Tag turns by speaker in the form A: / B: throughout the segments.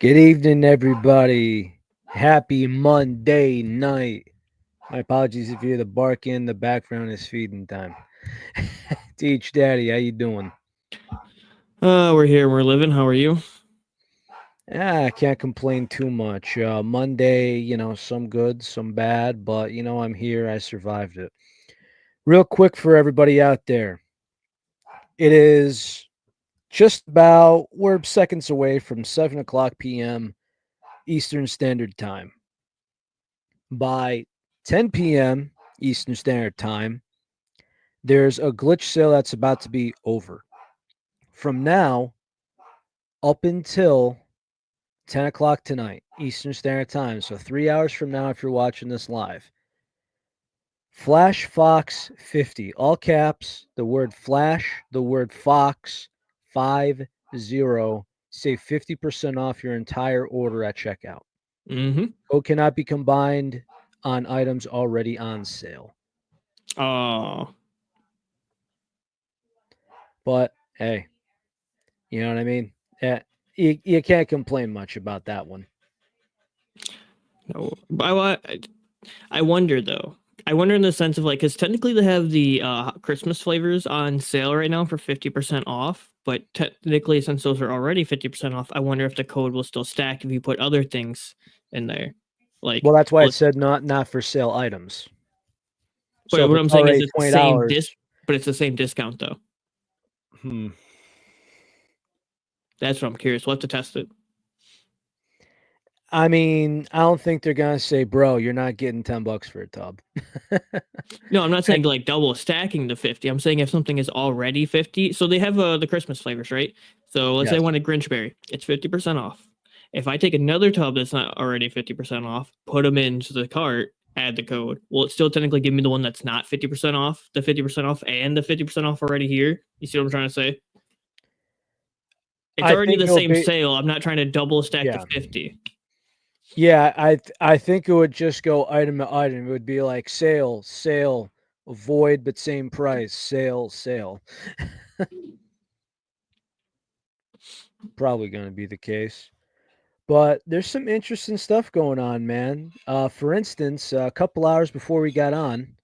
A: Good evening, everybody. Happy Monday night. My apologies if you hear the bark in the background. Is feeding time. Teach Daddy, how you doing?
B: We're here. We're living. How are you?
A: I can't complain too much. Monday, some good, some bad, but I'm here. I survived it. Real quick for everybody out there, it is just about we're seconds away from 7 o'clock p.m. Eastern Standard Time. By 10 p.m. Eastern Standard Time, there's a glitch sale that's about to be over. From now up until 10 o'clock tonight, Eastern Standard Time, so 3 hours from now if you're watching this live, Flash Fox 50, all caps, the word Flash, the word Fox, 50, save 50% off your entire order at checkout.
B: Mm-hmm.
A: Code cannot be combined on items already on sale.
B: Oh,
A: But hey, you know what I mean? You can't complain much about that one.
B: no. I wonder though. I wonder in the sense of like, because technically they have the Christmas flavors on sale right now for 50% off. But technically, since those are already 50% off, I wonder if the code will still stack if you put other things in there.
A: Well,
B: Like,
A: that's why
B: well,
A: it said not for sale items. So
B: but
A: if
B: what
A: it's
B: I'm saying is
A: already
B: it's the same
A: $20,
B: but it's the same discount though.
A: hmm,
B: That's what I'm curious. We'll have to test it.
A: I mean, I don't think they're gonna say, "Bro, you're not getting $10 for a tub."
B: No, I'm not saying like double stacking the 50. I'm saying if something is already 50, so they have the Christmas flavors, right? So let's say I
A: Yes.
B: want a Grinch berry, it's 50% off. If I take another tub that's not already 50% off, put them into the cart, add the code, will it still technically give me the one that's not 50% off, the 50% off, and the 50% off already here? You see what I'm trying to say? It's
A: I
B: already
A: think
B: the
A: it'll
B: same
A: be
B: sale. I'm not trying to double stack the
A: yeah.
B: 50.
A: Yeah, I think it would just go item to item. It would be like sale, sale, void but same price, sale, sale. Probably gonna be the case. But there's some interesting stuff going on, man. For instance, a couple hours before we got on,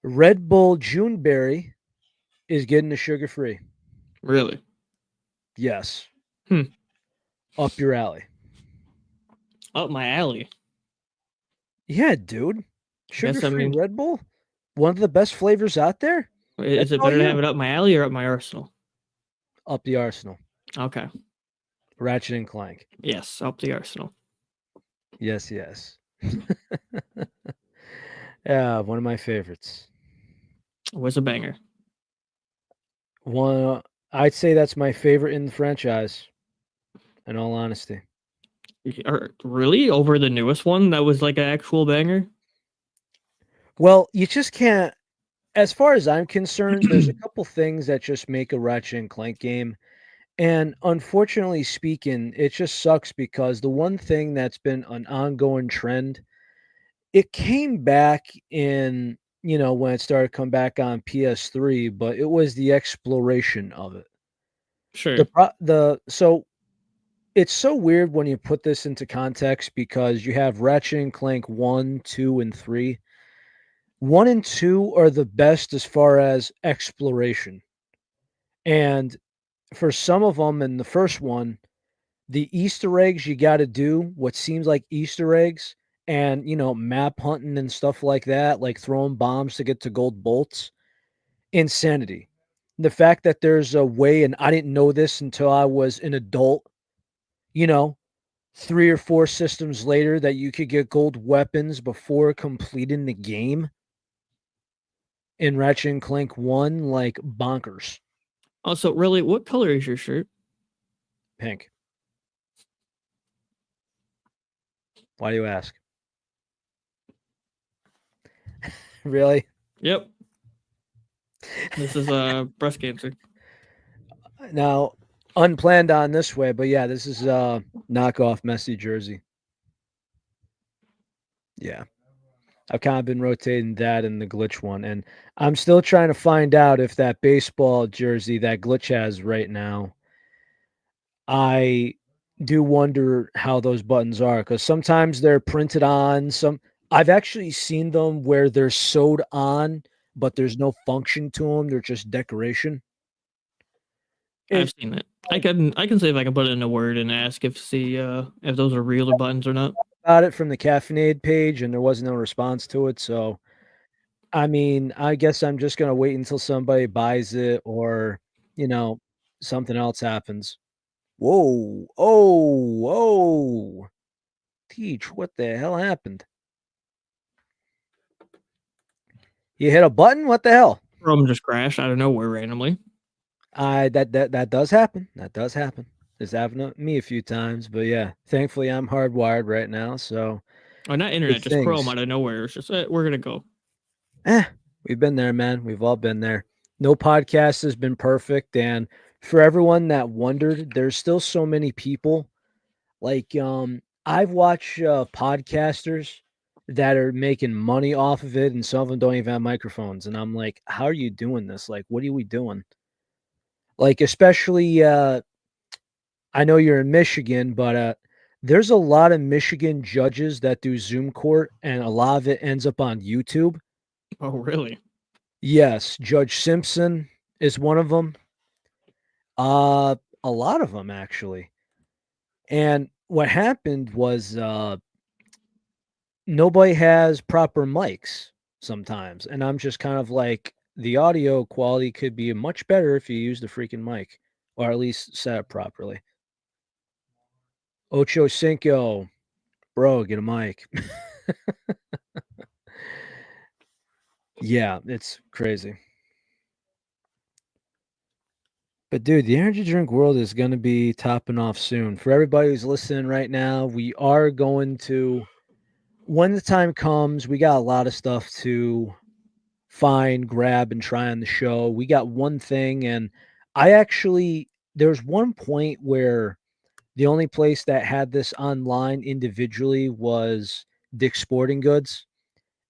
A: Red Bull Juneberry is getting the sugar free.
B: Really?
A: Yes,
B: Hmm.
A: up your alley.
B: Up my alley.
A: Yeah, dude.
B: I guess
A: Sugar
B: I
A: free
B: mean,
A: Red Bull, one of the best flavors out there.
B: is
A: That's
B: it
A: all
B: better to have
A: you.
B: it up my alley or up my arsenal?
A: Up the arsenal.
B: Okay.
A: Ratchet and Clank.
B: Yes, up the arsenal.
A: Yes, yes. Yeah, one of my favorites.
B: Was a banger.
A: One, I'd say that's my favorite in the franchise. In all honesty.
B: Really? Over the newest one that was like an actual banger?
A: Well, you just can't. As far as I'm concerned, there's a couple things that just make a Ratchet and Clank game. And unfortunately speaking, it just sucks because the one thing that's been an ongoing trend, it came back in, when it started to come back on PS3, but it was the exploration of it.
B: Sure.
A: So it's so weird when you put this into context because you have Ratchet and Clank 1, 2, and 3. 1 and 2 are the best as far as exploration. And for some of them in the first one, the Easter eggs you got to do what seems like Easter eggs and, map hunting and stuff like that, like throwing bombs to get to gold bolts, insanity. The fact that there's a way, and I didn't know this until I was an adult, you know, 3 or 4 systems later, that you could get gold weapons before completing the game in Ratchet and Clank 1, like bonkers.
B: Also, really, what color is your shirt?
A: Pink. Why do you ask? Really?
B: Yep. This is breast cancer.
A: Now, unplanned on this way, but yeah, this is knockoff Messi jersey. Yeah. I've kind of been rotating that and the glitch one, and I'm still trying to find out if that baseball jersey that glitch has right now, I do wonder how those buttons are because sometimes they're printed on. I've actually seen them where they're sewed on, but there's no function to them. They're just decoration.
B: I've
A: It
B: seen it. I can see if I can put it in a word and ask if those are real or buttons or not.
A: got it from the Caffeinated page, and there was no response to it. So, I mean, I guess I'm just gonna wait until somebody buys it, or you know, something else happens. Whoa! Oh! Whoa! Teach, what the hell happened? You hit a button? What the hell?
B: Chrome just crashed out of nowhere randomly.
A: That does happen. That does happen. It's happened to me a few times, but yeah, thankfully I'm hardwired right now, so
B: Oh, not
A: good
B: internet, just Chrome
A: things.
B: out of nowhere. It's just we're gonna go.
A: Eh, we've been there, man. We've all been there. No podcast has been perfect, and for everyone that wondered, there's still so many people. Like, I've watched podcasters that are making money off of it, and some of them don't even have microphones. And I'm like, how are you doing this? Like, what are we doing? Like, especially, I know you're in Michigan, but there's a lot of Michigan judges that do Zoom court, and a lot of it ends up on YouTube.
B: Oh, really?
A: Yes, Judge Simpson is one of them. Uh, a lot of them actually. And what happened was nobody has proper mics sometimes, and I'm just kind of like the audio quality could be much better if you use the freaking mic, or at least set it properly. Ocho Cinco, bro, get a mic. Yeah, it's crazy. But dude, the energy drink world is going to be topping off soon. For everybody who's listening right now, we are going to, when the time comes, we got a lot of stuff to find, grab, and try on the show. We got one thing, and I actually, there's one point where the only place that had this online individually was Dick's Sporting Goods.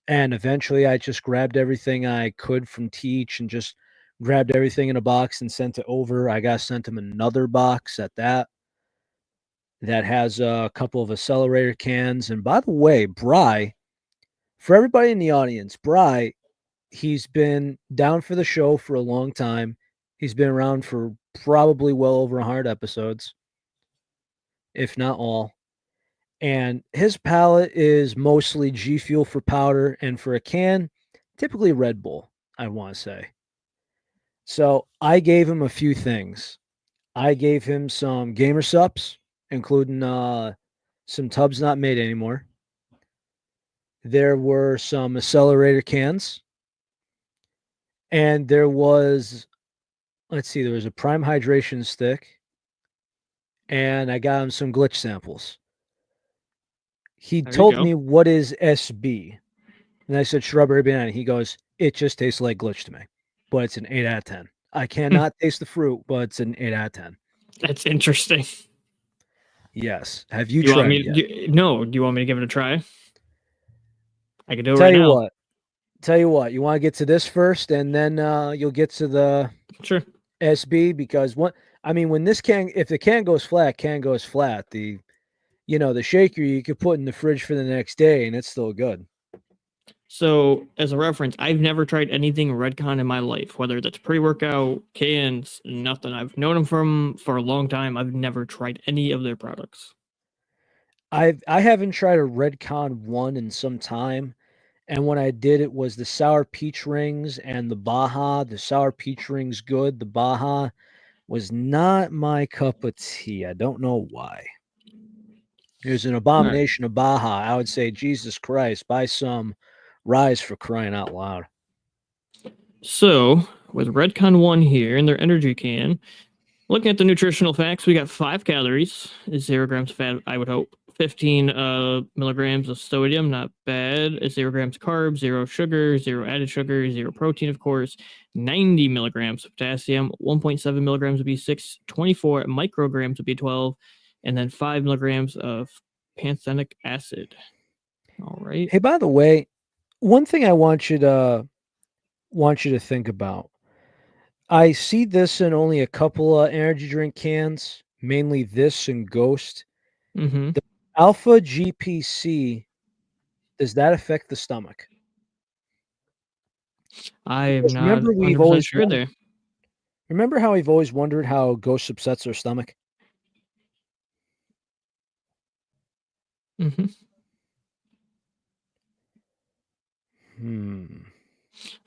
A: And eventually I just grabbed everything I could from Teach and just grabbed everything in a box and sent it over. I got sent him another box at that has a couple of accelerator cans. And by the way, Bry, for everybody in the audience, Bry, he's been down for the show for a long time. He's been around for probably well over 100 episodes, if not all. And his palate is mostly G Fuel for powder, and for a can, typically Red Bull, I want to say. So I gave him a few things. I gave him some gamer sups, including some tubs not made anymore. There were some accelerator cans, and there was, let's see, there was a prime hydration stick, and I got him some glitch samples. He
B: There you
A: told
B: go.
A: me, what is SB? And I said, strawberry banana. He goes, it just tastes like glitch to me, but it's an 8 out of 10. I
B: Hmm,
A: cannot taste the fruit, but it's an 8 out of 10.
B: that's interesting.
A: Yes. Have you
B: You want
A: tried it
B: me?
A: yet?
B: No. Do you want me to give it a try? I can do it
A: Tell
B: right
A: you
B: now.
A: what. Tell you what. You want to get to this first, and then you'll get to the
B: Sure.
A: SB because what I mean when this can, if the can goes flat. The shaker you could put in the fridge for the next day, and it's still good.
B: So, as a reference, I've never tried anything RedCon in my life, whether that's pre-workout, cans, nothing. I've known them for a long time. I've never tried any of their products.
A: I haven't tried a RedCon1 in some time. And when I did, it was the sour peach rings and the Baja. The sour peach rings good. The Baja was not my cup of tea. I don't know why. It was an
B: All right.
A: abomination of Baja. I would say, Jesus Christ, buy some Rise for crying out loud.
B: So, with RedCon1 here in their energy can, looking at the nutritional facts, we got 5 calories, 0 grams of fat, I would hope. 15 milligrams of sodium, not bad. 0 grams of carbs, zero sugar, zero added sugar, zero protein, of course. 90 milligrams of potassium, 1.7 milligrams of B6, 24 micrograms of B12, and then 5 milligrams of pantothenic acid. All right.
A: Hey, by the way, one thing I want you to think about. I see this in only a couple of energy drink cans, mainly this and Ghost.
B: Mm-hmm.
A: The alpha GPC, does that affect the stomach?
B: I am
A: Because
B: not 100% sure there.
A: remember how we've always wondered how Ghost upsets our stomach?
B: Mm-hmm.
A: Hmm.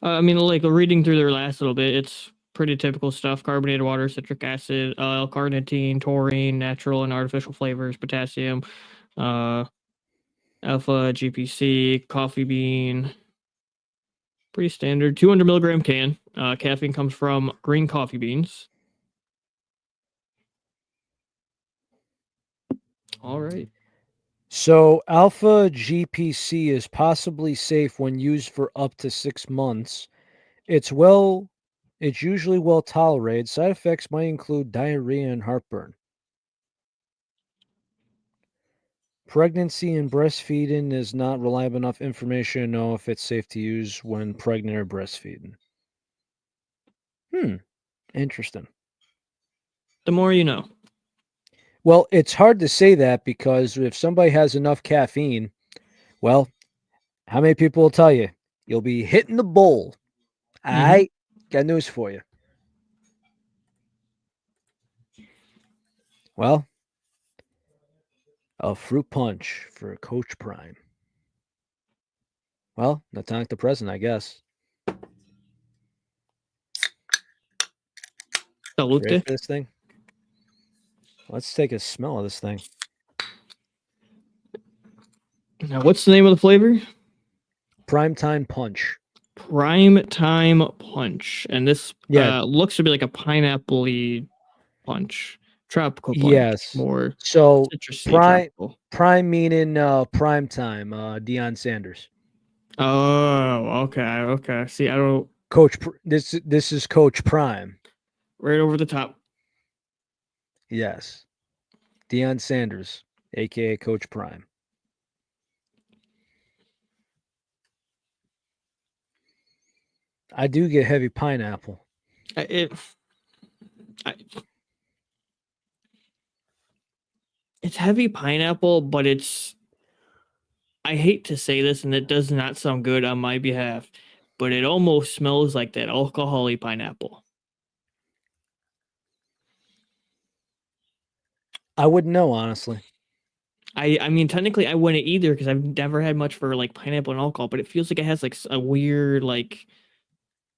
B: I mean, like reading through their last little bit, it's pretty typical stuff: carbonated water, citric acid, L-carnitine, taurine, natural and artificial flavors, potassium, uh, alpha GPC, coffee bean. Pretty standard. 200 milligram can. Caffeine comes from green coffee beans. All right.
A: So alpha GPC is possibly safe when used for up to 6 months. It's well, it's usually well tolerated. Side effects might include diarrhea and heartburn. Pregnancy and breastfeeding is not reliable enough information to know if it's safe to use when pregnant or breastfeeding. Hmm, interesting.
B: The more you know.
A: Well, it's hard to say that because if somebody has enough caffeine, well, how many people will tell you you'll be hitting the bowl?
B: Mm-hmm.
A: I got news for you. Well, a fruit punch for Coach Prime. Well, no tonic the present, I guess. Ready
B: Salute.
A: for this thing? Let's take a smell of this thing.
B: Now, what's the name of the flavor?
A: Primetime punch.
B: Primetime punch. And this
A: Yeah,
B: looks to be like a pineapple-y punch. Tropical punch.
A: yes.
B: More
A: So
B: citrusy
A: prime
B: tropical.
A: prime meaning prime time, Deion Sanders.
B: Oh, okay, okay. See, I don't
A: This is Coach Prime.
B: right over the top.
A: Yes. Deion Sanders, aka Coach Prime. I do get heavy pineapple.
B: It, I, it's heavy pineapple, but it's. I hate to say this, and it does not sound good on my behalf, but it almost smells like that alcoholic pineapple.
A: I wouldn't know, honestly.
B: I mean, technically, I wouldn't either because I've never had much for like pineapple and alcohol, but it feels like it has like a weird like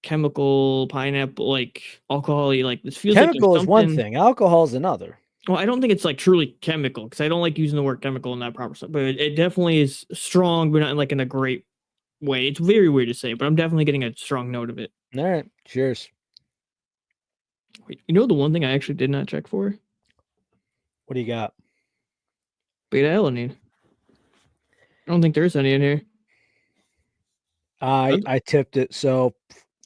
B: chemical pineapple like alcohol like this feels like there's
A: Chemical is one
B: something.
A: thing, alcohol is another.
B: Well, I don't think it's like truly chemical because I don't like using the word chemical in that proper stuff, but it definitely is strong, but not like in a great way. It's very weird to say, but I'm definitely getting a strong note of it.
A: All right, cheers.
B: Wait, you know the one thing I actually did not check for?
A: What do you got?
B: Beta alanine. I don't think there's any in here.
A: I tipped it, so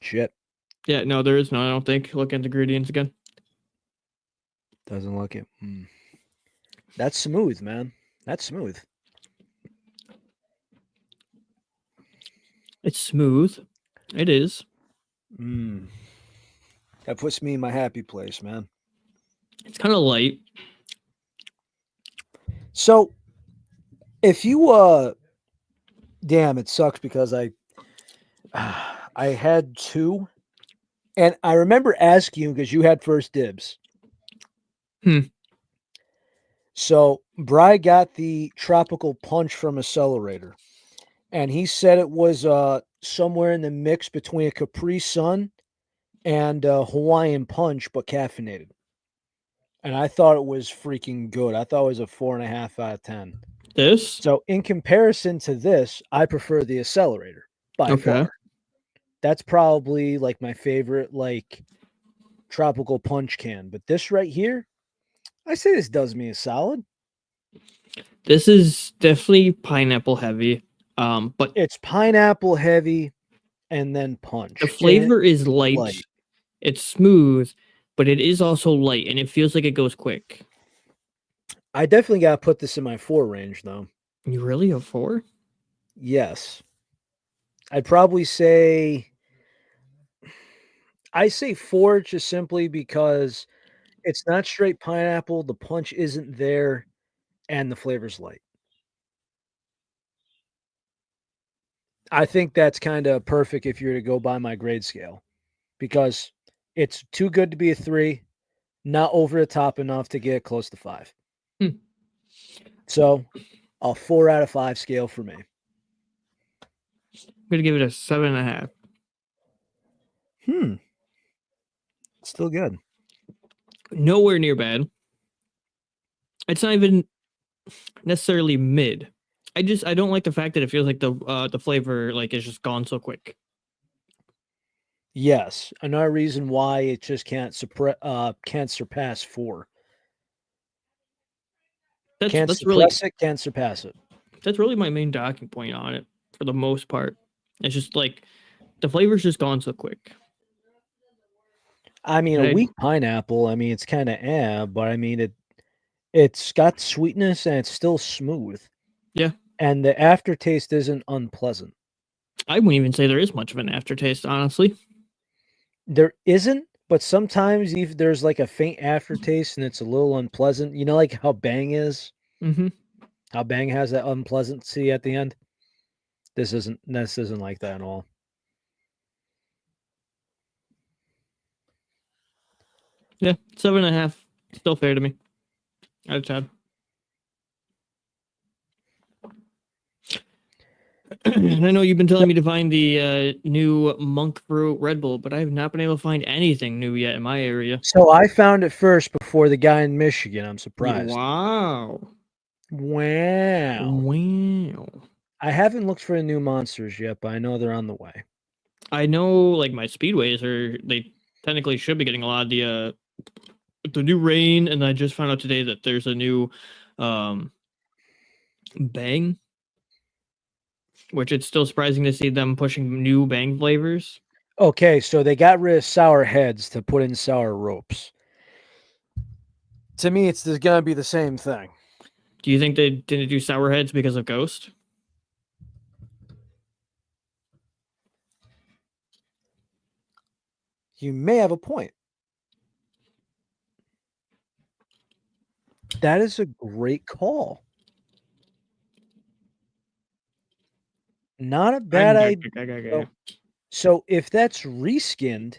A: shit.
B: Yeah, no, there is no. I don't think. Look at the ingredients again.
A: Doesn't look it. That's smooth, man. That's smooth.
B: It's smooth. It is.
A: Mm. That puts me in my happy place, man.
B: It's kind of light.
A: So if you damn, it sucks because I had two, and I remember asking you because you had first dibs.
B: Hmm.
A: So Bry got the tropical punch from Accelerator, and he said it was somewhere in the mix between a Capri Sun and a Hawaiian punch, but caffeinated. And I thought it was freaking good. I thought it was a 4.5 out of 10.
B: This.
A: So in comparison to this, I prefer the Accelerator by
B: Okay.
A: far. That's probably like my favorite like tropical punch can. But this right here, I say this does me a solid.
B: This is definitely pineapple heavy. But
A: It's pineapple heavy and then
B: the
A: punch. And
B: flavor is light.
A: light.
B: It's smooth, but it is also light, and it feels like it goes quick.
A: I definitely got to put this in my 4 range though.
B: You really have 4?
A: Yes. I'd probably say I say 4 just simply because It's not straight pineapple, the punch isn't there, and the flavor's light. I think that's kinda perfect if you're to go by my grade scale because it's too good to be a 3, not over the top enough to get close to 5.
B: Hmm.
A: So, a 4 out of 5 scale for me.
B: I'm gonna give it a 7.5.
A: Hmm, still good.
B: Nowhere near bad. It's not even necessarily mid. I don't like the fact that it feels like the flavor like is just gone so quick.
A: Yes, another reason why it just can't surpass 4. Can't
B: That's really
A: suppress it, can't surpass it.
B: that's really my main docking point on it for the most part. It's just like the flavor's just gone so quick.
A: I mean, a
B: And
A: weak pineapple, I mean, it's kinda but I mean, it's got sweetness and it's still smooth,
B: yeah,
A: and the aftertaste isn't unpleasant.
B: I wouldn't even say there is much of an aftertaste, honestly.
A: There isn't, but sometimes if there's, like, a faint aftertaste and it's a little unpleasant, you know, like how Bang is?
B: Mm-hmm.
A: How Bang has that unpleasancy at the end? This isn't like that at all.
B: Yeah, 7.5. Still fair to me. Out of 10. And I know you've been telling me to find the new monk fruit Red Bull, but I have not been able to find anything new yet in my area.
A: So I found it first before the guy in Michigan, I'm surprised.
B: Wow.
A: Wow.
B: Wow.
A: I haven't looked for the new monsters yet, but I know they're on the way.
B: I know like my speedways are they technically should be getting a lot of the new rain, and I just found out today that there's a new um bang, which it's still surprising to see them pushing new bang flavors.
A: Okay, so they got rid of sour heads to put in sour ropes. To me, it's gonna be the same thing.
B: Do you think they didn't do sour heads because of Ghost?
A: You may have a point. That is a great call. Not a bad idea. So if that's reskinned,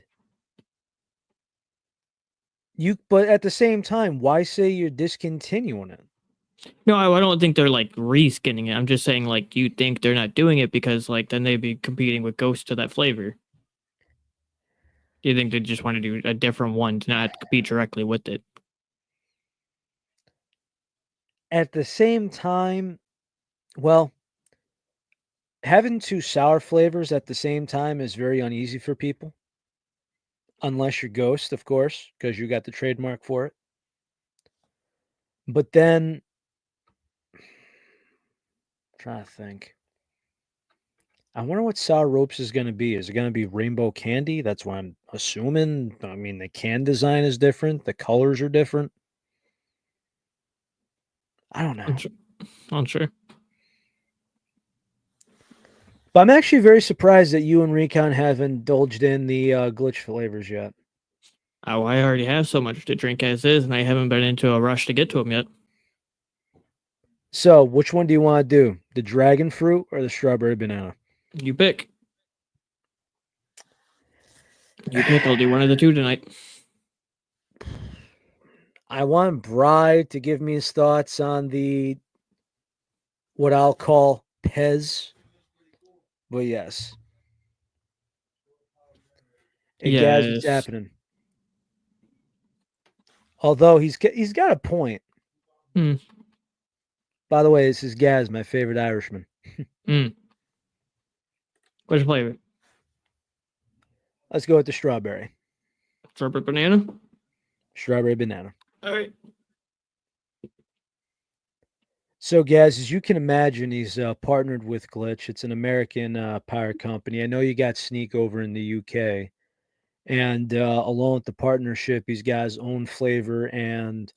A: but at the same time, why say you're discontinuing it?
B: No, I don't think they're like reskinning it. I'm just saying, like, do you think they're not doing it because, like, then they'd be competing with Ghost to that flavor? Do you think they just want to do a different one to not compete directly with it?
A: At the same time, well, having 2 sour flavors at the same time is very uneasy for people, unless you're Ghost, of course, because you got the trademark for it. But then, trying to think. I wonder what sour ropes is gonna be. Is it gonna be rainbow candy? That's what I'm assuming. I mean, the can design is different, the colors are different. I don't know.
B: I'm sure. I'm sure.
A: But I'm actually very surprised that you and Recon have indulged in the, glitch flavors yet.
B: Oh, I already have so much to drink as is, and I haven't been into a rush to get to them yet.
A: So, which one do you wanna do? The dragon fruit or the strawberry banana?
B: You pick. You pick. I'll do one of the two tonight.
A: I want Bride to give me his thoughts on the what I'll call Pez, but yes. Hey, Gaz, what's
B: Yes.
A: happening? Although he's got a point.
B: Hmm.
A: By the way, this is Gaz, my favorite Irishman.
B: Hmm. Which flavor?
A: Let's go with the strawberry.
B: Strawberry banana.
A: Strawberry banana.
B: All right.
A: So, Gaz, as you can imagine, he's partnered with Glitch. It's an American pirate company. I know you got Sneak over in the UK. And along with the partnership, he's got his own flavor. And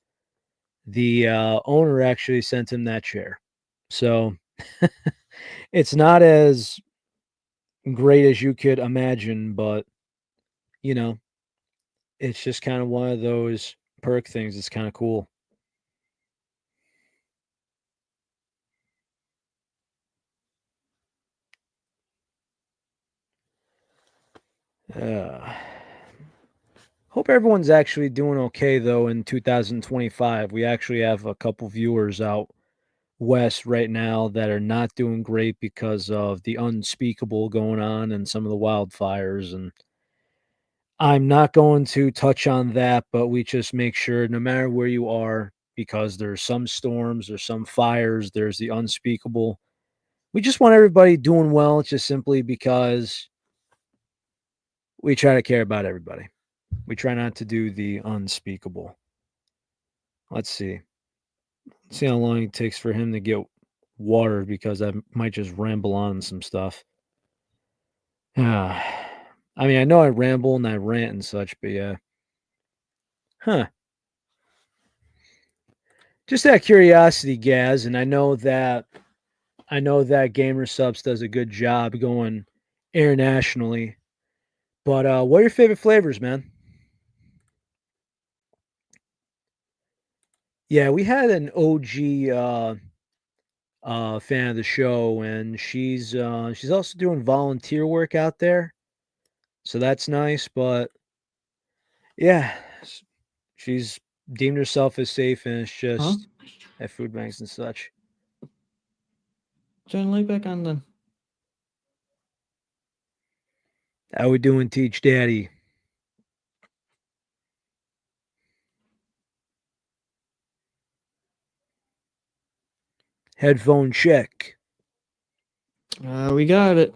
A: the owner actually sent him that chair. So, it's not as great as you could imagine, but, you know, it's just kind of one of those perk things. It's kind of cool. Uh, hope everyone's actually doing okay though in 2025. We actually have a couple viewers out west right now that are not doing great because of the unspeakable going on and some of the wildfires. And I'm not going to touch on that, but we just make sure no matter where you are, because there's some storms, there's some fires, there's the unspeakable. We just want everybody doing well, just simply because we try to care about everybody. We try not to do the unspeakable. Let's see. Let's see how long it takes for him to get water because I might just ramble on some stuff. I mean, I know I ramble and I rant and such, but yeah. Huh. Just out of curiosity, Gaz, and I know that Gamer Subs does a good job going internationally. But what are your favorite flavors, man? Yeah, we had an OG fan of the show, and she's also doing volunteer work out there, so that's nice. But yeah, she's deemed herself as safe, and it's
B: Huh?
A: just at food banks and such.
B: Turn the light back on then.
A: How we doing, Teach Daddy? Headphone check.
B: We got it.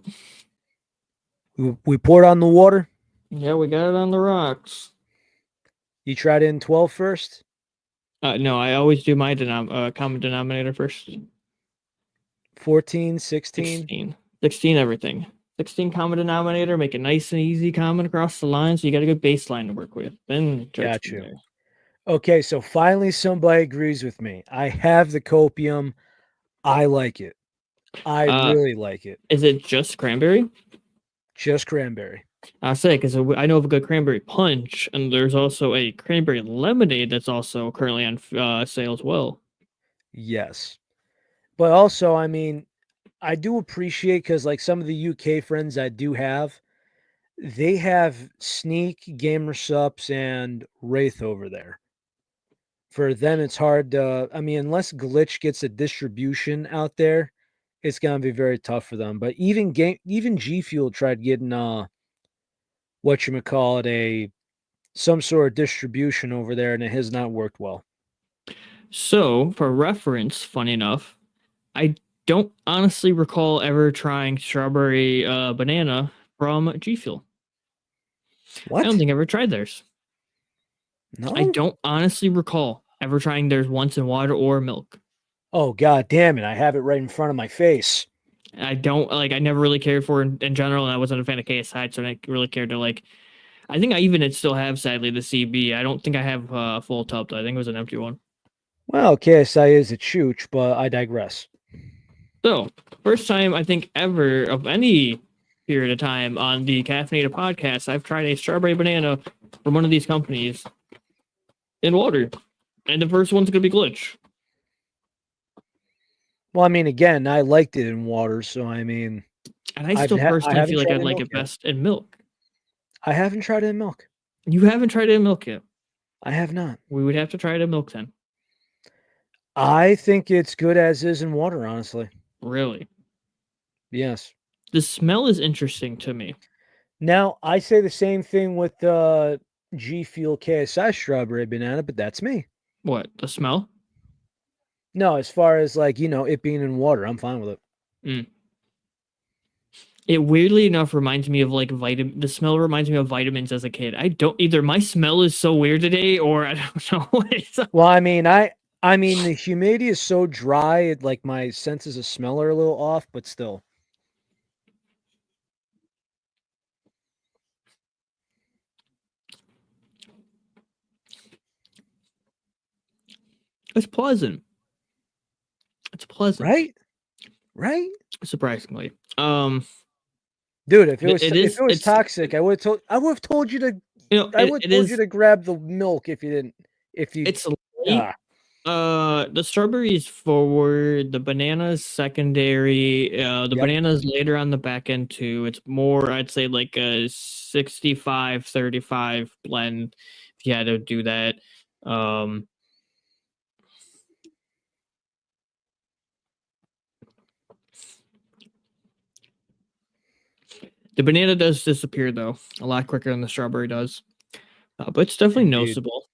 A: We poured on the water.
B: Yeah, we got it on the rocks.
A: You tried it in 12 first?
B: No, I always do my common denominator first.
A: 14, 16?
B: 16. 16 everything. 16 common denominator, make it nice and easy common across the line, so you got a good baseline to work with. Then judge
A: Got
B: from
A: you.
B: there.
A: Okay, so finally somebody agrees with me. I have the copium. I like it. I really like it.
B: Is it just cranberry?
A: Just cranberry.
B: I say because I know of a good cranberry punch, and there's also a cranberry lemonade that's also currently on sale as well.
A: Yes. But also, I mean, I do appreciate because, like, some of the UK friends I do have, they have Sneak, Gamer Sups, and Wraith over there. For them, it's hard to, I mean, unless Glitch gets a distribution out there, it's gonna be very tough for them. But even G Fuel tried getting whatchamacallit, some sort of distribution over there, and it has not worked well.
B: So, for reference, funny enough, I don't honestly recall ever trying strawberry banana from G Fuel. I don't
A: What?
B: think I ever tried theirs.
A: No?
B: I don't honestly recall ever trying theirs once in water or milk.
A: Oh, god damn it. I have it right in front of my face.
B: I don't like. I never really cared for in general, and I wasn't a fan of KSI, so I didn't really care to like. I think I even still have sadly the CB. I don't think I have a full tub though. I think it was an empty one.
A: Well, KSI is a chooch, but I digress.
B: So first time I think ever of any period of time on the Caffeinated podcast, I've tried a strawberry banana from one of these companies in water, and the first one's gonna be Glitch.
A: Well, I mean, again, I liked it in water, so I mean,
B: And I
A: I
B: still personally
A: haven't
B: feel like
A: tried
B: I'd
A: it in
B: like
A: milk
B: it
A: yet.
B: best in milk.
A: I haven't tried it in milk.
B: You haven't tried it in milk yet.
A: I have not.
B: We would have to try it in milk then.
A: I think it's good as is in water, honestly.
B: Really.
A: Yes.
B: The smell is interesting to me.
A: Now, I say the same thing with the G Fuel KSI strawberry banana, but that's me.
B: What? The smell?
A: No, as far as like, it being in water, I'm fine with it.
B: It weirdly enough reminds me of like vitamin. The smell reminds me of vitamins as a kid. I don't either. My smell is so weird today, or I don't know what it's.
A: Well, I mean the humidity is so dry, like my senses of smell are a little off, but still.
B: It's pleasant. It's pleasant,
A: Right? Right?
B: surprisingly.
A: Dude, if it
B: It
A: was
B: is. It's
A: toxic, I would have told you to
B: you know
A: I would
B: it
A: told you
B: is.
A: to grab the milk if you didn't If you
B: It's late. The strawberries forward, the bananas secondary, the
A: Yep.
B: bananas later on the back end too. It's more, I'd say, like a 65-35 blend if you had to do that. The banana does disappear though, a lot quicker than the strawberry does. But it's definitely
A: Indeed.
B: noticeable.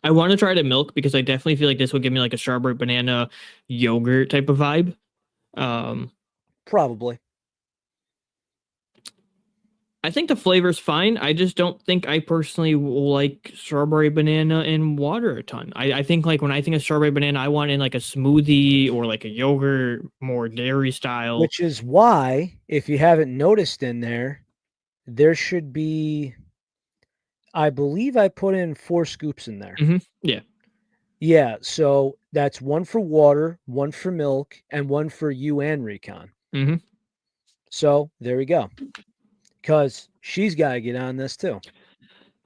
B: I want to try the milk because I definitely feel like this would give me like a strawberry banana yogurt type of vibe.
A: Probably.
B: I think the flavor's fine. I just don't think I personally like strawberry banana in water a ton. I think like when I think of strawberry banana, I want it in like a smoothie or like a yogurt, more dairy style.
A: Which is why, if you haven't noticed in there should be, I believe I put in 4 scoops in there.
B: Yeah.
A: Yeah, so that's 1 for water, 1 for milk, and 1 for you and Recon. So there we go. Because she's got to get on this too.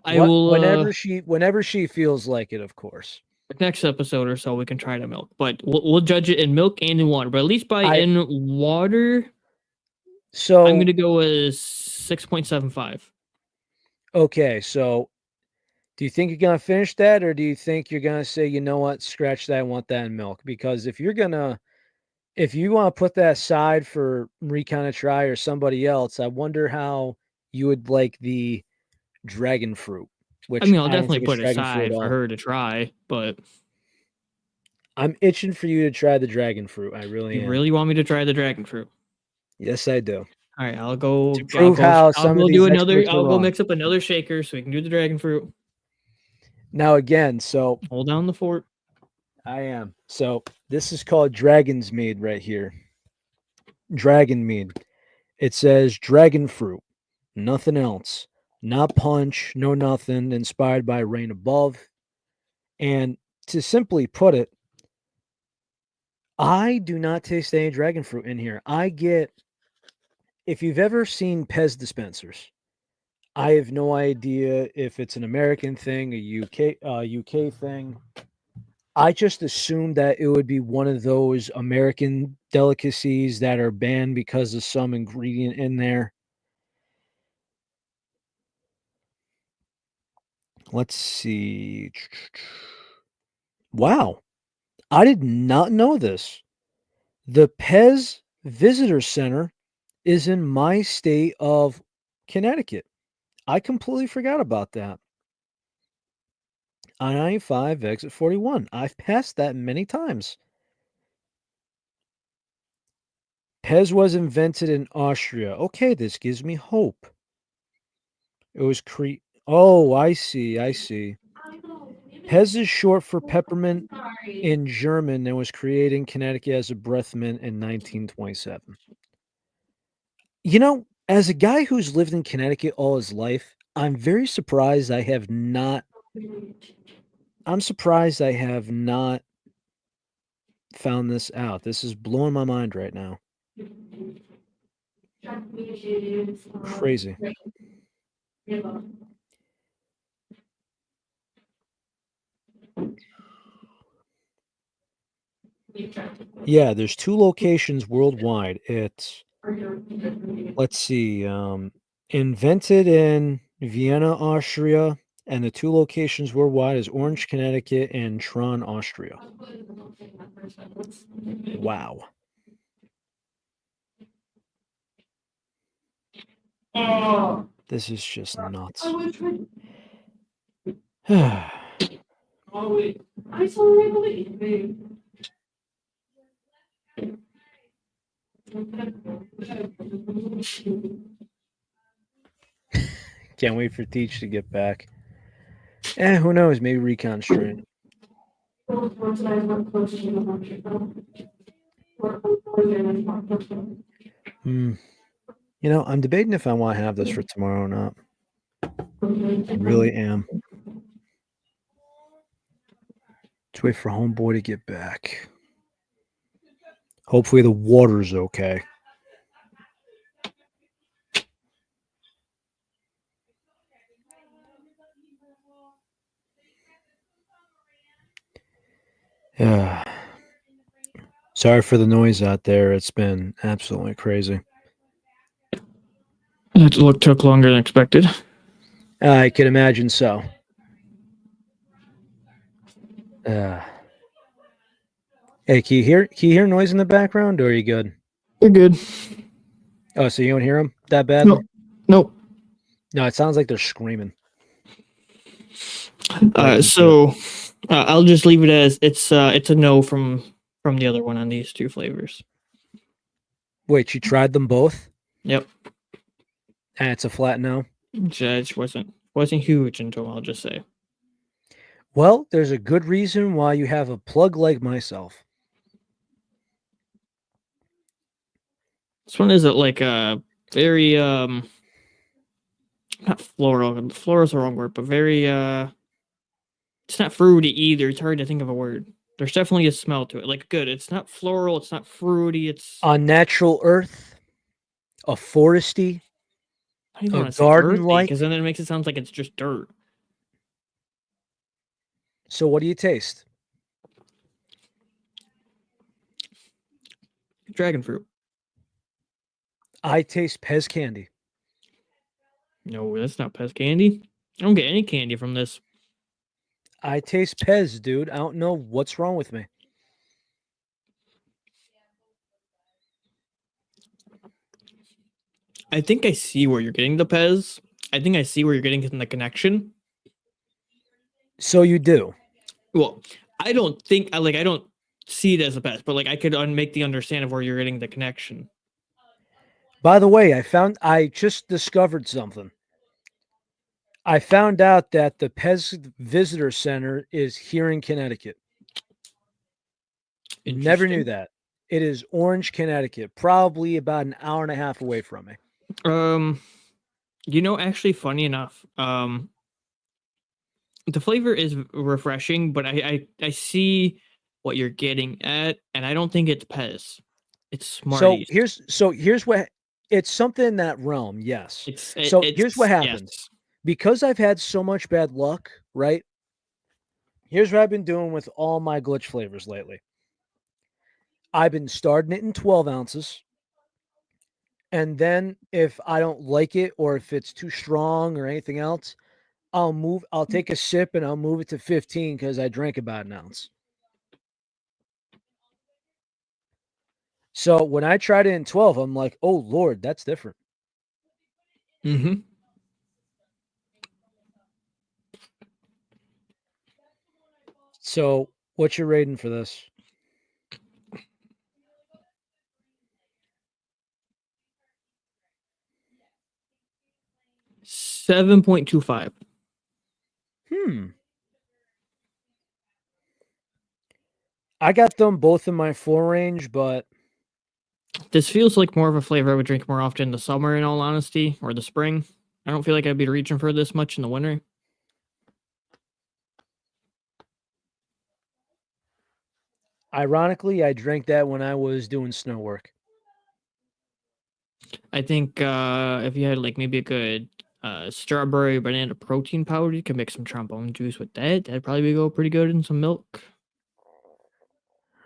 B: I will
A: Whenever she feels like it, of course.
B: Next episode or so we can try the milk, but we'll judge it in milk and in water. But at least in water,
A: so
B: I'm gonna go with 6.75.
A: Okay, so do you think you're gonna finish that, or do you think you're gonna say, you know what, scratch that, I want that in milk? Because if you want to put that aside for Recon to try or somebody else, I wonder how you would like the dragon fruit.
B: I
A: Which
B: mean, I'll
A: I don't
B: definitely
A: think it's
B: put it
A: dragon fruit at
B: aside for
A: all.
B: her to try, but
A: I'm itching for you to try the dragon fruit. I really
B: you
A: am.
B: really want me to try the dragon fruit?
A: Yes, I do.
B: All right, I'll go.
A: To prove how some of these experts are
B: I'll go
A: wrong.
B: mix up another shaker so we can do the dragon fruit.
A: Now again, so
B: Hold down the fort.
A: I am. So this is called Dragon's Mead right here. Dragon Mead. It says dragon fruit, nothing else. Not punch, no nothing. Inspired by rain above. And to simply put it, I do not taste any dragon fruit in here. If you've ever seen Pez dispensers, I have no idea if it's an American thing, a UK thing. I just assumed that it would be one of those American delicacies that are banned because of some ingredient in there. Let's see. Wow. I did not know this. The Pez Visitor Center is in my state of Connecticut. I completely forgot about that. I-95, exit 41. I've passed that many times. Pez was invented in Austria. Okay, this gives me hope. It was Oh, I see. Pez is short for peppermint in German and was created in Connecticut as a breath mint in 1927. You know, as a guy who's lived in Connecticut all his life, I'm very surprised I have not found this out. This is blowing my mind right now. Crazy. Yeah, there's 2 locations worldwide. Let's see, invented in Vienna, Austria, and the 2 locations worldwide is Orange, Connecticut, and Tron, Austria. Wow. This is just nuts. Can't wait for Teach to get back. Who knows? Maybe Recon strain. You know, I'm debating if I want to have this for tomorrow or not. I really am. Let's wait for homeboy to get back. Hopefully the water's okay. Yeah. Sorry for the noise out there. It's been absolutely crazy.
B: That look took longer than expected.
A: I can imagine so. Uh, hey, can you hear noise in the background, or are you good?
B: You're good.
A: Oh, so you don't hear them that badly?
B: No, nope.
A: No, it sounds like they're screaming. Like legit.
B: So I'll just leave it as it's a no from the other one on these two flavors.
A: Wait, you tried them both,
B: Yep.
A: and it's a flat no.
B: It wasn't huge until I'll just say.
A: Well, there's a good reason why you have a plug like myself.
B: This one is like a very not floral. Floral is the wrong word, but very it's not fruity either. It's hard to think of a word. There's definitely a smell to it. Like good. It's not floral, it's not fruity, it's
A: A natural earth, a foresty,
B: I don't even
A: a
B: want to say
A: garden
B: earthy, because
A: like.
B: then it makes it sound like it's just dirt.
A: So, what do you taste?
B: Dragon fruit.
A: I taste Pez candy.
B: No, that's not Pez candy. I don't get any candy from this.
A: I taste Pez, dude. I don't know what's wrong with me.
B: I think I see where you're getting the Pez. I think I see where you're getting the connection.
A: So you do.
B: Well, I don't think I don't see it as a Pez, but like I could make the understand of where you're getting the connection.
A: By the way, I just discovered something. I found out that the Pez Visitor Center is here in Connecticut. Never knew
B: Interesting.
A: that. It is Orange, Connecticut, probably about an hour and a half away from me.
B: Actually, funny enough, the flavor is refreshing, but I see what you're getting at, and I don't think it's Pez. It's
A: So
B: Smarties.
A: here's what it's something in that realm, yes.
B: It's
A: So here's what happens.
B: yes.
A: Because I've had so much bad luck, right? Here's what I've been doing with all my glitch flavors lately. I've been starting it in 12 ounces. And then if I don't like it or if it's too strong or anything else, I'll take a sip and I'll move it to 15 because I drank about an ounce. So when I tried it in 12, I'm like, oh Lord, that's different.
B: Mm-hmm.
A: So what's your rating for this?
B: 7.25.
A: Hmm. I got them both in my 4 range, but
B: This feels like more of a flavor I would drink more often in the summer, in all honesty, or the spring. I don't feel like I'd be reaching for this much in the winter.
A: ironically, I drank that when I was doing snow work.
B: I think if you had like maybe a good strawberry banana protein powder, you can make some trombone juice with that. That'd probably go pretty good in some milk.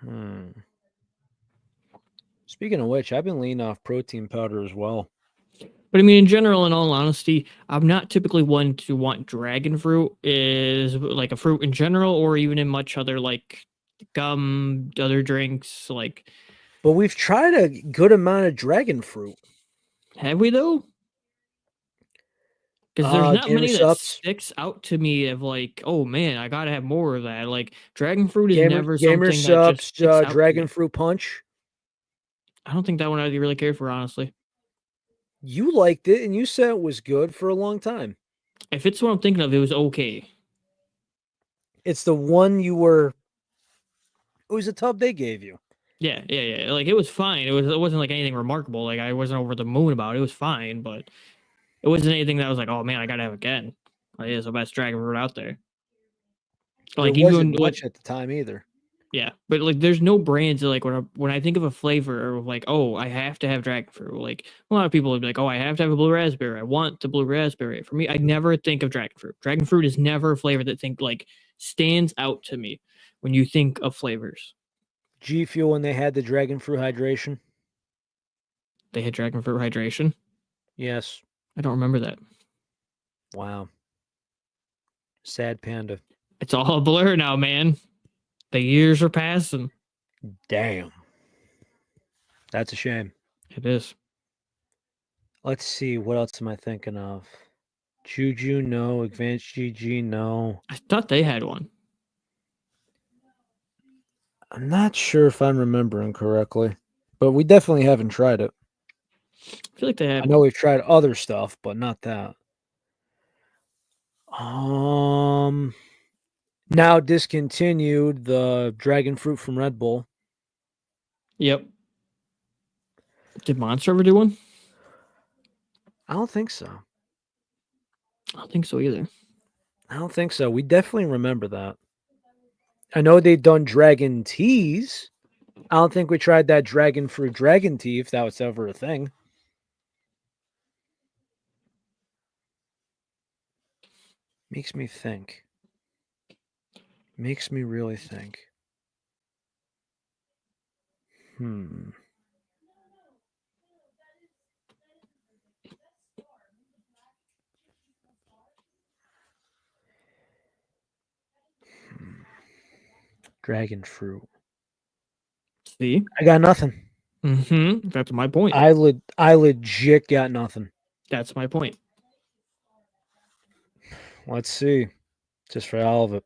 A: Hmm. Speaking of which, I've been leaning off protein powder as well.
B: But I mean, in general, in all honesty, I'm not typically one to want dragon fruit is like a fruit in general, or even in much other like gum, other drinks. Like,
A: But we've tried a good amount of dragon fruit.
B: have we though? Because there's not
A: Gamer
B: many that
A: subs,
B: sticks out to me of like, oh man, I gotta have more of that. Like, dragon fruit is never
A: gamer
B: something that just
A: subs,
B: sticks out to
A: dragon
B: me.
A: fruit punch.
B: I don't think that one I really cared for, honestly.
A: You liked it and you said it was good for a long time.
B: If it's what I'm thinking of, it was okay.
A: It's the one you were. It was a tub they gave you.
B: Yeah. Like it was fine. It wasn't like anything remarkable. Like I wasn't over the moon about it. It was fine, but it wasn't anything that was like, oh man, I gotta have again. Like it's the best dragon fruit out there.
A: There
B: Like
A: wasn't
B: even with
A: much at the time either.
B: yeah, but like there's no brands that like when I think of a flavor of like, oh, I have to have dragon fruit. Like a lot of people would be like, oh, I have to have a blue raspberry. I want the blue raspberry. For me, I never think of dragon fruit. Dragon fruit is never a flavor that think like stands out to me. when you think of flavors?
A: G Fuel when they had the dragon fruit hydration.
B: They had dragon fruit hydration.
A: Yes.
B: I don't remember that.
A: Wow. Sad panda.
B: It's all a blur now, man. The years are passing.
A: Damn. That's a shame.
B: It is.
A: Let's see. What else am I thinking of? Juju, no. Advanced GG, no.
B: I thought they had one.
A: I'm not sure if I'm remembering correctly, but we definitely haven't tried it.
B: I feel like they
A: I
B: had
A: know
B: one.
A: we've tried other stuff, but not that. Now discontinued the dragon fruit from Red Bull.
B: Yep. Did Monster ever do one?
A: I don't think so.
B: I don't think so either.
A: I don't think so. We definitely remember that. I know they've done dragon teas. I don't think we tried that dragon fruit dragon tea if that was ever a thing. Makes me think. Makes me really think. Hmm. Dragon fruit.
B: See?
A: I got nothing.
B: Mm-hmm. That's my point.
A: I legit got nothing.
B: That's my point.
A: Let's see. Just for all of it.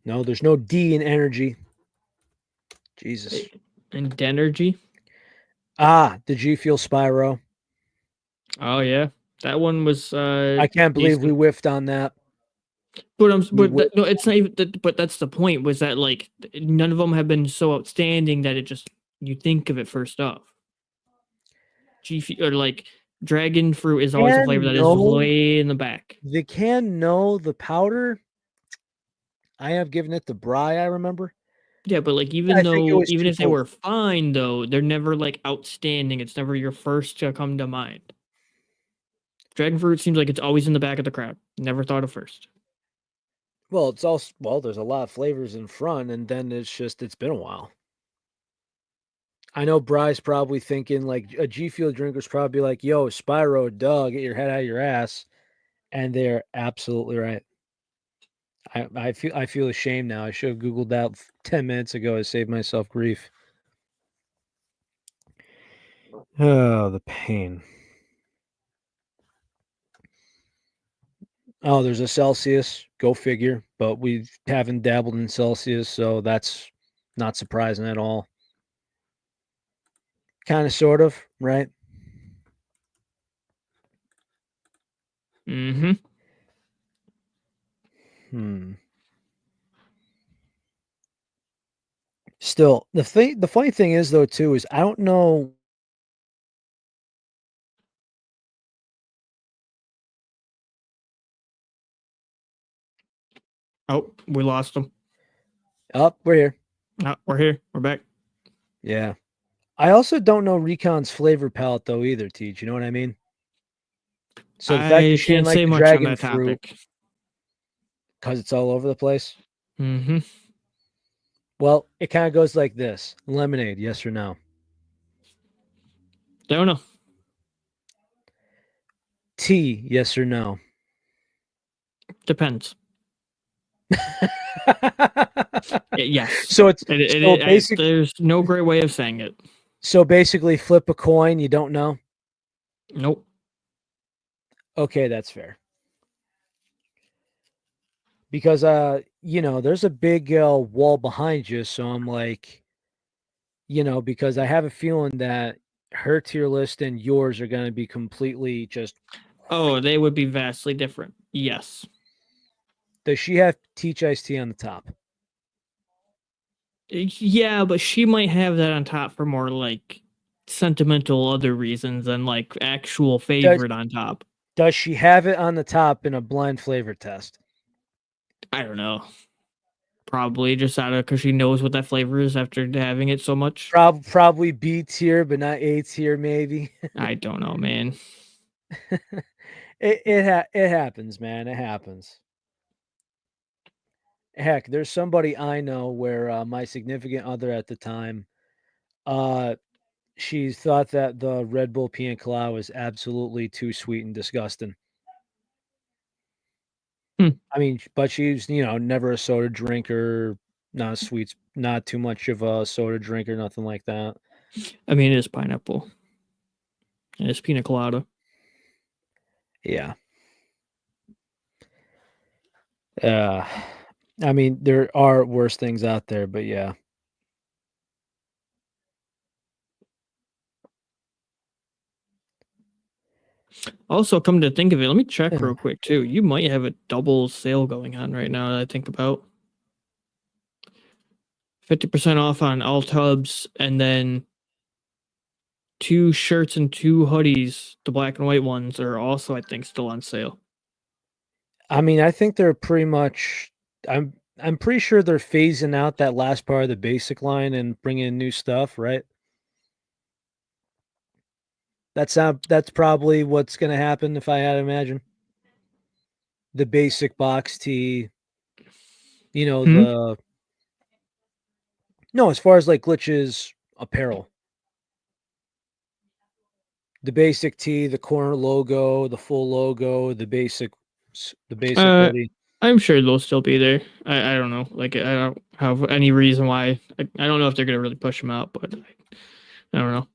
A: No, there's no D in energy. Jesus.
B: And Denergy.
A: Ah, the G Fuel Spyro.
B: Oh yeah. That one was
A: I can't believe we
B: decent.
A: whiffed on that.
B: But
A: We
B: no, it's not even that, but that's the point, was that like none of them have been so outstanding that it just, you think of it first off. Or like dragon fruit is always a flavor that is way in the back.
A: The can no, the powder. I have given it the Bry, I remember.
B: Yeah, but like even
A: I think it
B: though,
A: was
B: even if they
A: 2.0.
B: were fine though, they're never like outstanding. It's never your first to come to mind. Dragon fruit seems like it's always in the back of the crowd. Never thought of first.
A: Well, it's also there's a lot of flavors in front, and then it's been a while. I know Bry's probably thinking like a G Fuel drinker's probably like, yo, Spyro, duh, get your head out of your ass. And they're absolutely right. I feel ashamed now. I should have Googled that 10 minutes ago to save myself grief. Oh, the pain. Oh, there's a Celsius. Go figure. But we haven't dabbled in Celsius, so that's not surprising at all. Kind of, sort of, right?
B: Mm-hmm.
A: Still, the funny thing is though too is I don't know.
B: Oh, we lost them.
A: Oh, we're here.
B: Oh, we're here. We're back.
A: Yeah. I also don't know Recon's flavor palette though either, Teach. You know what I mean? So the fact
B: I
A: that she didn't
B: can't
A: like
B: say
A: the
B: much on
A: dragon
B: that
A: fruit
B: topic.
A: because it's all over the place.
B: Mm-hmm.
A: Well, it kind of goes like this: lemonade, yes or no?
B: Don't know.
A: Tea, yes or no?
B: Depends. Yes.
A: So it's so basically
B: there's no great way of saying it.
A: so basically flip a coin. You don't know.
B: Nope.
A: Okay, that's fair. Because there's a big wall behind you, so I'm like, because I have a feeling that her tier list and yours are going to be completely just.
B: Oh, they would be vastly different. Yes.
A: Does she have Teach Iced Tea on the top?
B: Yeah, but she might have that on top for more like sentimental other reasons than like actual favorite on top.
A: Does she have it on the top in a blind flavor test?
B: I don't know. Probably just out of because she knows what that flavor is after having it so much.
A: Probably B tier, but not A tier, maybe.
B: I don't know, man.
A: it happens, man. It happens. Heck, there's somebody I know where my significant other at the time, uh, she thought that the Red Bull Pina Colada was absolutely too sweet and disgusting.
B: Hmm.
A: I mean, but she's never a soda drinker, not sweets, not too much of a soda drinker, nothing like that.
B: I mean, it is pineapple. And it's pina colada.
A: Yeah. Uh, I mean, there are worse things out there, but yeah.
B: Also, come to think of it, let me check
A: Uh,
B: real quick too. You might have a double sale going on right now that I think about. 50% off on all tubs, and then 2 shirts and 2 hoodies, the black and white ones, are also, I think, still on sale.
A: I mean, I think they're pretty much. I'm pretty sure they're phasing out that last part of the basic line and bringing in new stuff, right? That's probably what's going to happen if I had to imagine. The basic box tee,
B: Hmm?
A: the no, as far as like glitches apparel, the basic tee, the corner logo, the full logo, the basic
B: Uh,
A: hoodie.
B: I'm sure they'll still be there. I don't know. Like, I don't have any reason why. I don't know if they're going to really push them out, but I don't know.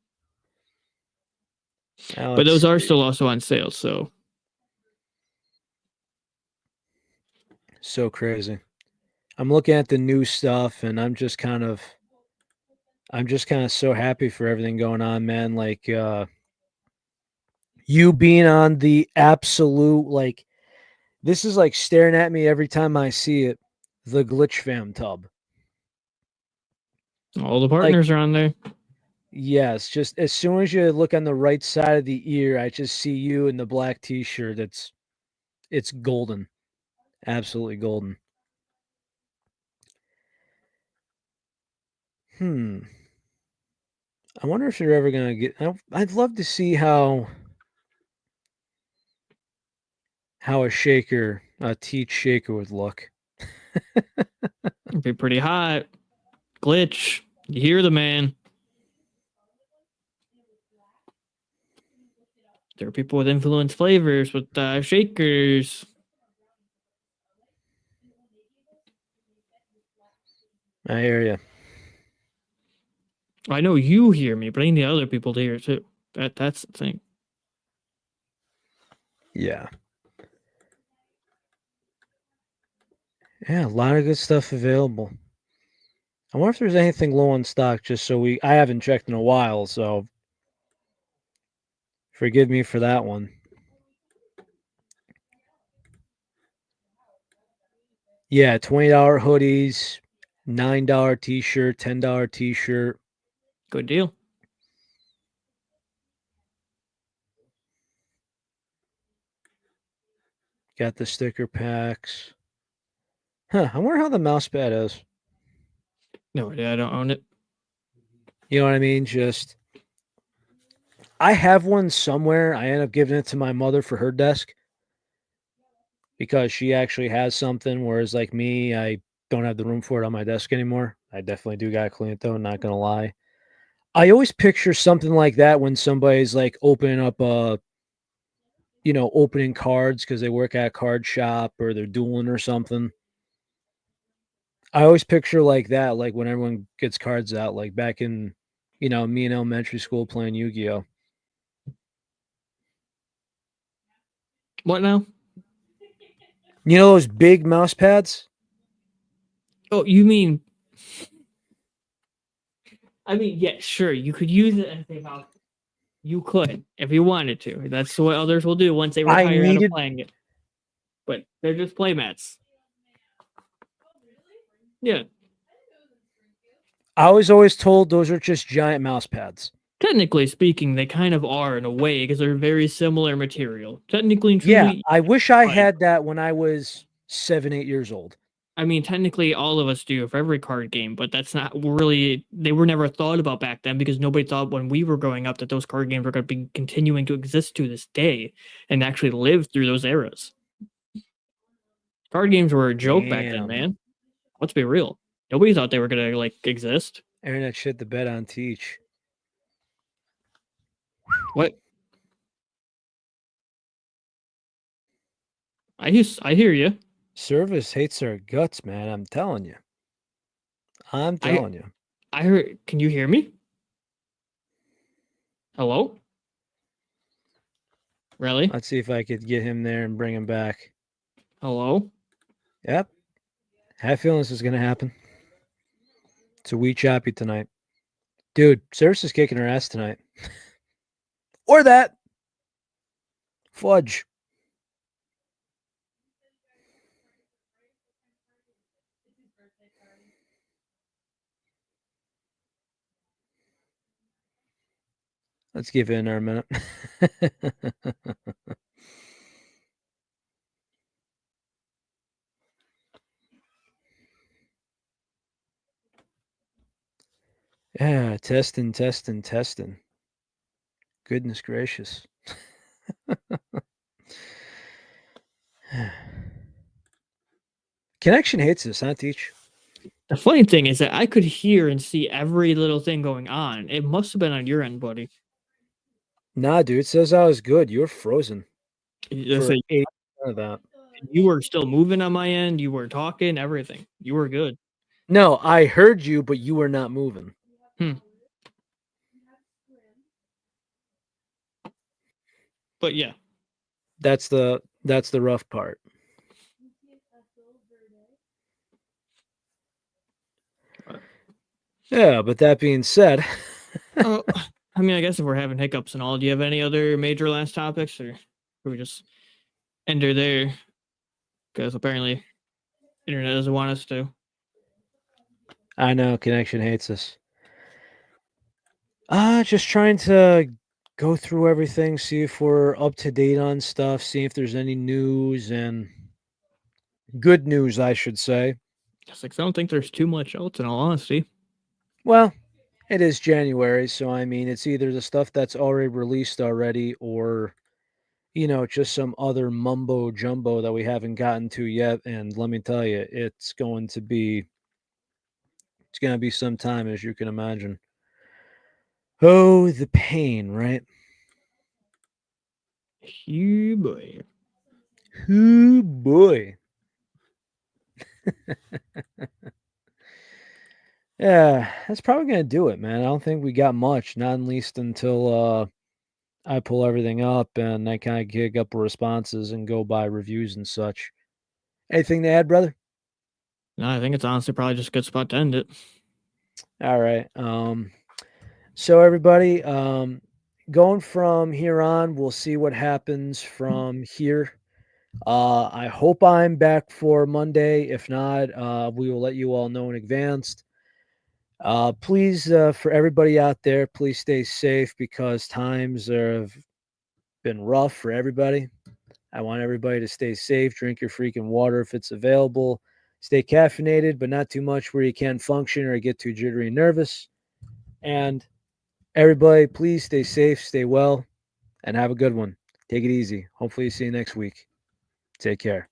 A: Now
B: But
A: let's
B: those are
A: see.
B: still also on sale, so.
A: So crazy. I'm looking at the new stuff and I'm just kind of so happy for everything going on, man. Like you being on the absolute like this is like staring at me every time I see it. The Glitch Fam tub.
B: All the
A: Like
B: partners are on there.
A: yes, just as soon as you look on the right side of the ear, I just see you in the black t-shirt. It's golden. Absolutely golden. Hmm. I wonder if you're ever gonna get. I'd love to see how a teach shaker would look.
B: It'd be pretty hot. Glitch. You hear the man. There are people with influence flavors with shakers.
A: I hear you.
B: I know you hear me, but I need other people to hear too. That's the thing.
A: Yeah. Yeah, a lot of good stuff available. I wonder if there's anything low on stock. Just so I haven't checked in a while, so forgive me for that one. Yeah, $20 hoodies, $9 t-shirt, $10 t-shirt.
B: Good deal.
A: Got the sticker packs. Huh, I wonder how the mouse pad is.
B: No, I don't own it.
A: You know what I mean? Just I have one somewhere. I end up giving it to my mother for her desk because she actually has something, whereas like me, I don't have the room for it on my desk anymore. I definitely do gotta clean it though, not gonna lie. I always picture something like that when somebody's like opening up opening cards because they work at a card shop or they're dueling or something. I always picture like that, like when everyone gets cards out, like back in, me in elementary school playing Yu-Gi-Oh.
B: What now?
A: You know those big mouse pads?
B: Oh, you mean? I mean, yeah, sure. You could use it as a mouse. You could if you wanted to. That's what others will do once they
A: I
B: retire out of
A: needed.
B: playing it. But they're just playmats. Yeah.
A: I was always told those are just giant mouse pads.
B: Technically speaking, they kind of are in a way because they're very similar material. Technically and
A: Yeah,
B: truly,
A: I wish I
B: but
A: had that when I was 7, 8 years old.
B: I mean, technically, all of us do for every card game, but that's not really. They were never thought about back then because nobody thought when we were growing up that those card games were going to be continuing to exist to this day and actually live through those eras. Card games were a joke back then,
A: Damn.
B: man. Let's be real. Nobody thought they were going to like exist.
A: Internet shit the bed on Teach.
B: What? I hear you.
A: Service hates our guts, man. I'm telling you. I'm
B: I
A: telling you.
B: I heard. Can you hear me? Hello? Really?
A: Let's see if I could get him there and bring him back.
B: Hello?
A: Yep. I have a feeling this is going to happen. It's a wee choppy tonight. Dude, Service is kicking her ass tonight. Or that. Fudge. Let's give it another minute. Yeah, testing. Goodness gracious. Connection hates this, huh, Teach?
B: The funny thing is that I could hear and see every little thing going on. It must have been on your end, buddy.
A: Nah, dude, it says I was good. You're frozen for
B: So
A: 80% of that.
B: you were still moving on my end. You were talking, everything. You were good.
A: No, I heard you, but you were not moving.
B: But yeah.
A: That's the rough part. Yeah, but that being said,
B: I mean, I guess if we're having hiccups and all, do you have any other major last topics, or we just end her there? Because apparently, internet doesn't want us to.
A: I know connection hates us. Just trying to go through everything, see if we're up to date on stuff, see if there's any news and good news, I should say.
B: It's like I don't think there's too much else, in all honesty.
A: Well, it is January, so I mean, it's either the stuff that's already released already or just some other mumbo jumbo that we haven't gotten to yet. And let me tell you, it's going to be some time, as you can imagine. Oh, the pain, right?
B: You boy.
A: Oh boy. Yeah, that's probably gonna do it, man. I don't think we got much, not at least until I pull everything up and I kind of gig up responses and go by reviews and such. Anything to add, brother?
B: No, I think it's honestly probably just a good spot to end it.
A: All right. So everybody, going from here on, we'll see what happens from here. I hope I'm back for Monday. If not, we will let you all know in advance. Please, for everybody out there, please stay safe because times have been rough for everybody. I want everybody to stay safe. Drink your freaking water if it's available. Stay caffeinated, but not too much where you can't function or get too jittery and nervous. And everybody, please stay safe, stay well, and have a good one. Take it easy. Hopefully, see you next week. Take care.